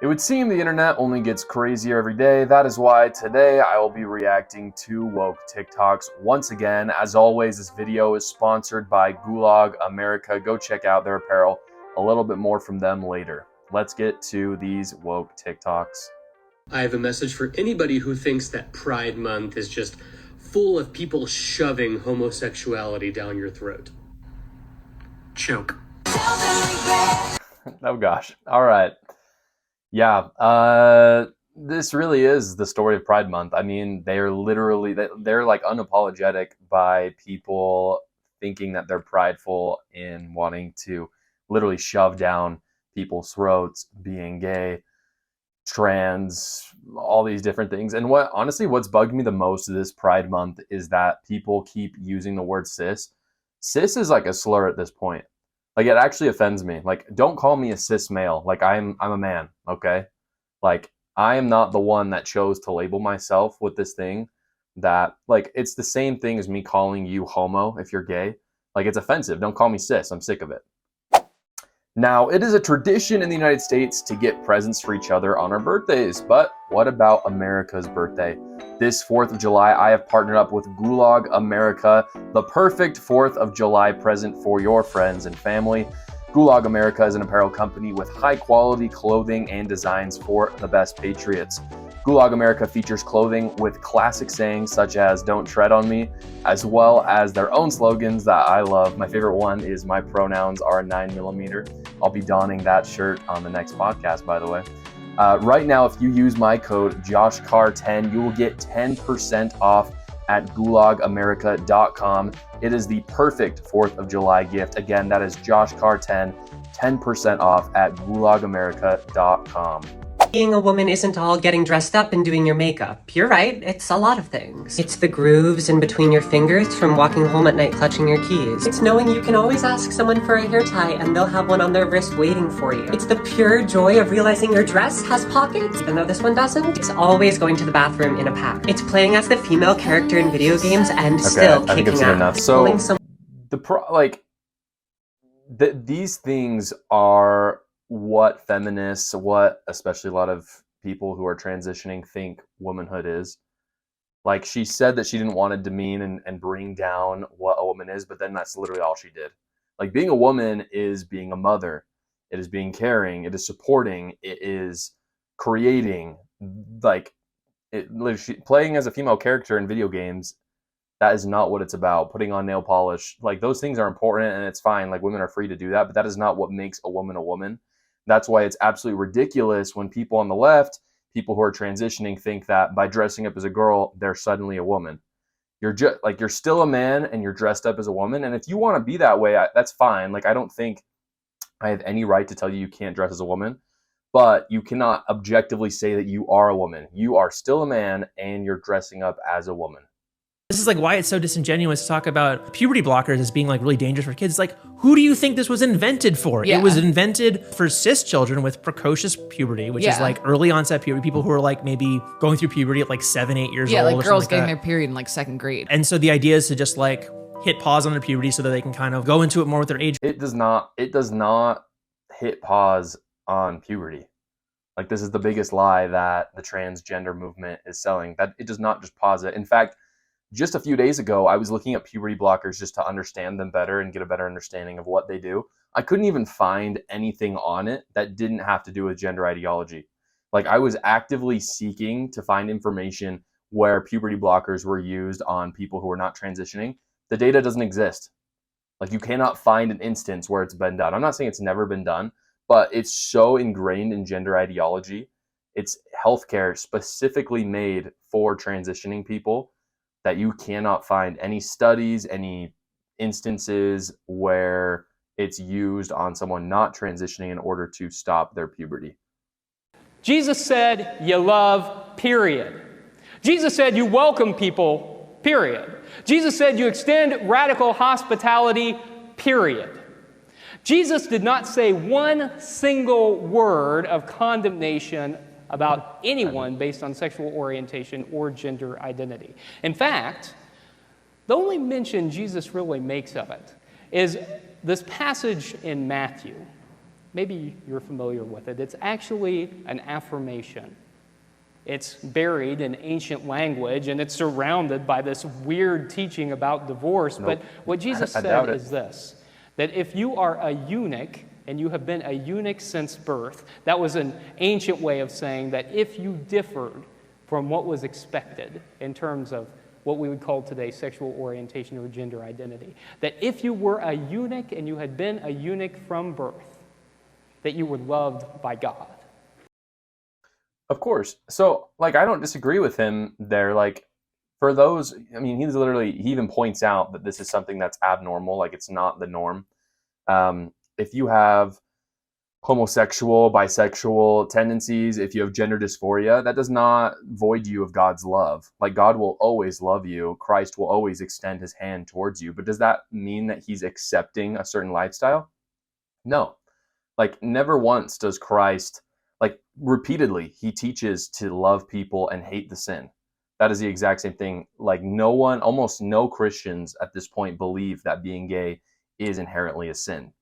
It would seem the internet only gets crazier every day. That is why today I will be reacting to woke TikToks once again. As always, this video is sponsored by Gulag America. Go check out their apparel. A little bit more from them later. Let's get to these woke TikToks. I have a message for anybody who thinks that Pride Month is just full of people shoving homosexuality down your throat. Choke. Oh gosh. All right. Yeah, this really is the story of Pride Month. I mean, they're like unapologetic by people thinking that they're prideful in wanting to literally shove down people's throats, being gay, trans, all these different things. And what's bugged me the most this Pride Month is that people keep using the word cis. Cis is like a slur at this point. Like, it actually offends me. Like, don't call me a cis male. Like, I'm a man, okay? Like, I am not the one that chose to label myself with this thing that, like, it's the same thing as me calling you homo if you're gay. Like, it's offensive. Don't call me cis. I'm sick of it. Now, it is a tradition in the United States to get presents for each other on our birthdays, but what about America's birthday? This 4th of July, I have partnered up with Gulag America, the perfect 4th of July present for your friends and family. Gulag America is an apparel company with high-quality clothing and designs for the best patriots. Gulag America features clothing with classic sayings such as "Don't tread on me," as well as their own slogans that I love. My favorite one is "My pronouns are 9mm." I'll be donning that shirt on the next podcast, by the way. Right now, if you use my code JoshCarr10, you will get 10% off at gulagamerica.com. It is the perfect 4th of July gift. Again, that is JoshCarr10, 10% off at gulagamerica.com. Being a woman isn't all getting dressed up and doing your makeup. You're right, it's a lot of things. It's the grooves in between your fingers from walking home at night clutching your keys. It's knowing you can always ask someone for a hair tie and they'll have one on their wrist waiting for you. It's the pure joy of realizing your dress has pockets, even though this one doesn't. It's always going to the bathroom in a pack. It's playing as the female character in video games and still I think kicking it's ass. enough. So, these things are what feminists, what especially a lot of people who are transitioning think womanhood is. Like, she said that she didn't want to demean and bring down what a woman is, but then that's literally all she did. Like, being a woman is being a mother. It is being caring. It is supporting. It is creating. Like, playing as a female character in video games, that is not what it's about. Putting on nail polish, like, those things are important and it's fine. Like, women are free to do that, but that is not what makes a woman a woman. That's why it's absolutely ridiculous when people on the left, people who are transitioning, think that by dressing up as a girl, they're suddenly a woman. You're still a man and you're dressed up as a woman. And if you want to be that way, that's fine. Like, I don't think I have any right to tell you can't dress as a woman, but you cannot objectively say that you are a woman. You are still a man and you're dressing up as a woman. This is like why it's so disingenuous to talk about puberty blockers as being like really dangerous for kids. Like, who do you think this was invented for? Yeah. It was invented for cis children with precocious puberty, which is like early onset puberty, people who are like maybe going through puberty at like 7, 8 years old. Yeah, like girls like getting their period in like 2nd grade. And so the idea is to just like hit pause on their puberty so that they can kind of go into it more with their age. It does not hit pause on puberty. Like, this is the biggest lie that the transgender movement is selling, that it does not just pause it. In fact, just a few days ago, I was looking at puberty blockers just to understand them better and get a better understanding of what they do. I couldn't even find anything on it that didn't have to do with gender ideology. Like, I was actively seeking to find information where puberty blockers were used on people who are not transitioning. The data doesn't exist. Like, you cannot find an instance where it's been done. I'm not saying it's never been done, but it's so ingrained in gender ideology. It's healthcare specifically made for transitioning people that you cannot find any studies, any instances where it's used on someone not transitioning in order to stop their puberty. Jesus said, you love, period. Jesus said, you welcome people, period. Jesus said, you extend radical hospitality, period. Jesus did not say one single word of condemnation about anyone based on sexual orientation or gender identity. In fact, the only mention Jesus really makes of it is this passage in Matthew Maybe you're familiar with it. It's actually an affirmation. It's buried in ancient language, and it's surrounded by this weird teaching about divorce. Nope. But what Jesus I said doubt is this, that if you are a eunuch, and you have been a eunuch since birth, that was an ancient way of saying that if you differed from what was expected in terms of what we would call today sexual orientation or gender identity, that if you were a eunuch and you had been a eunuch from birth, that you were loved by God. Of course. So, like, I don't disagree with him there. Like, for those, I mean, he even points out that this is something that's abnormal. Like, it's not the norm. If you have homosexual, bisexual tendencies, if you have gender dysphoria, that does not void you of God's love. Like, God will always love you. Christ will always extend his hand towards you. But does that mean that he's accepting a certain lifestyle? No. Like, never once does Christ, like, repeatedly, he teaches to love people and hate the sin. That is the exact same thing. Like, almost no Christians at this point believe that being gay is inherently a sin.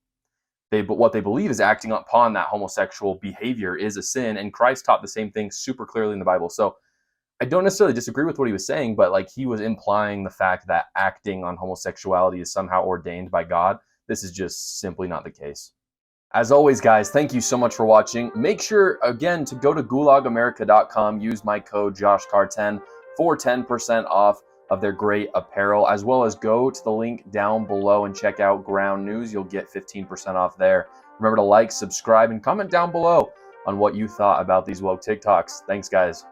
But what they believe is acting upon that homosexual behavior is a sin, and Christ taught the same thing super clearly in the Bible. So I don't necessarily disagree with what he was saying, but like, he was implying the fact that acting on homosexuality is somehow ordained by God. This is just simply not the case. As always, guys, thank you so much for watching. Make sure, again, to go to gulagamerica.com, use my code JoshCarr10 for 10% off of their great apparel, as well as go to the link down below and check out Ground News. You'll get 15% off there. Remember to like, subscribe, and comment down below on what you thought about these woke TikToks. Thanks, guys.